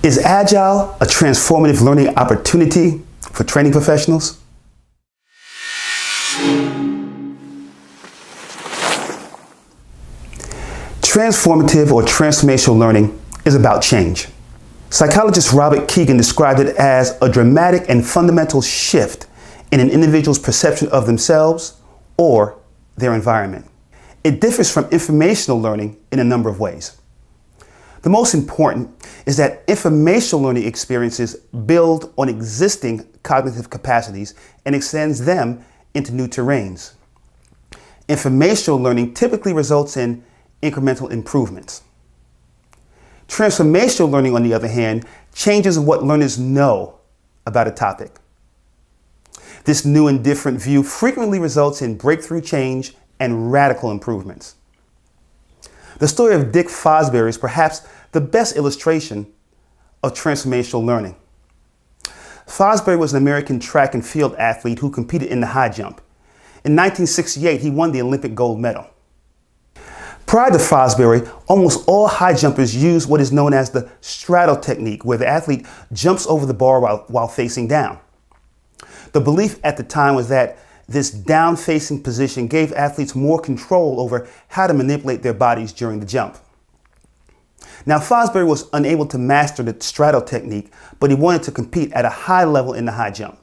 Is Agile a transformative learning opportunity for training professionals? Transformative or transformational learning is about change. Psychologist Robert Kegan described it as a dramatic and fundamental shift in an individual's perception of themselves or their environment. It differs from informational learning in a number of ways. The most important is that informational learning experiences build on existing cognitive capacities and extends them into new terrains. Informational learning typically results in incremental improvements. Transformational learning, on the other hand, changes what learners know about a topic. This new and different view frequently results in breakthrough change and radical improvements. The story of Dick Fosbury is perhaps the best illustration of transformational learning. Fosbury was an American track and field athlete who competed in the high jump. In 1968, he won the Olympic gold medal. Prior to Fosbury, almost all high jumpers use what is known as the straddle technique, where the athlete jumps over the bar while facing down. The belief at the time was that this down-facing position gave athletes more control over how to manipulate their bodies during the jump. Now, Fosbury was unable to master the straddle technique, but he wanted to compete at a high level in the high jump.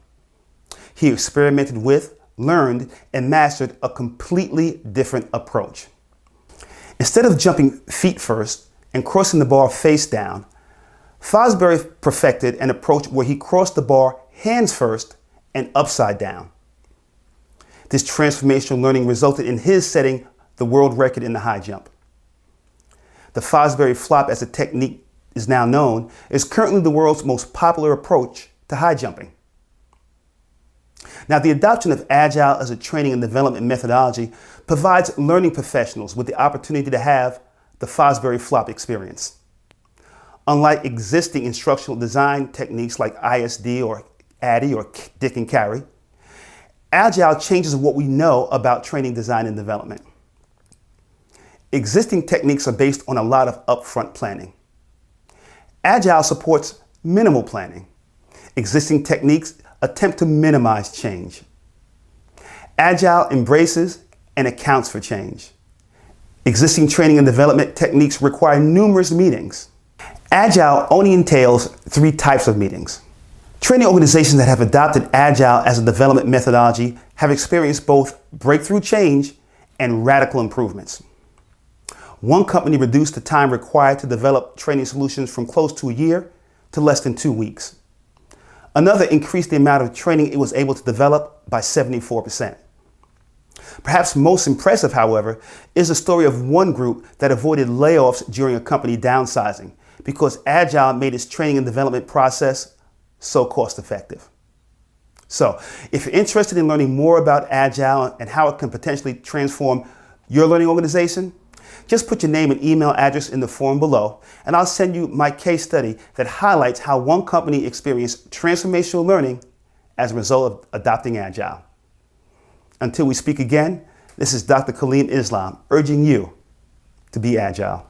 He experimented with, learned, and mastered a completely different approach. Instead of jumping feet first and crossing the bar face down, Fosbury perfected an approach where he crossed the bar hands first and upside down. This transformational learning resulted in his setting the world record in the high jump. The Fosbury flop, as the technique is now known, is currently the world's most popular approach to high jumping. Now, the adoption of Agile as a training and development methodology provides learning professionals with the opportunity to have the Fosbury flop experience. Unlike existing instructional design techniques like ISD or ADDIE or Dick and Carry, Agile changes what we know about training, design, and development. Existing techniques are based on a lot of upfront planning. Agile supports minimal planning. Existing techniques attempt to minimize change. Agile embraces and accounts for change. Existing training and development techniques require numerous meetings. Agile only entails 3 types of meetings. Training organizations that have adopted Agile as a development methodology have experienced both breakthrough change and radical improvements. One company reduced the time required to develop training solutions from close to a year to less than 2 weeks. Another increased the amount of training it was able to develop by 74%. Perhaps most impressive, however, is the story of one group that avoided layoffs during a company downsizing because Agile made its training and development process so cost-effective. So, if you're interested in learning more about Agile and how it can potentially transform your learning organization, just put your name and email address in the form below, and I'll send you my case study that highlights how one company experienced transformational learning as a result of adopting Agile. Until we speak again, this is Dr. Kaliym Islam urging you to be agile.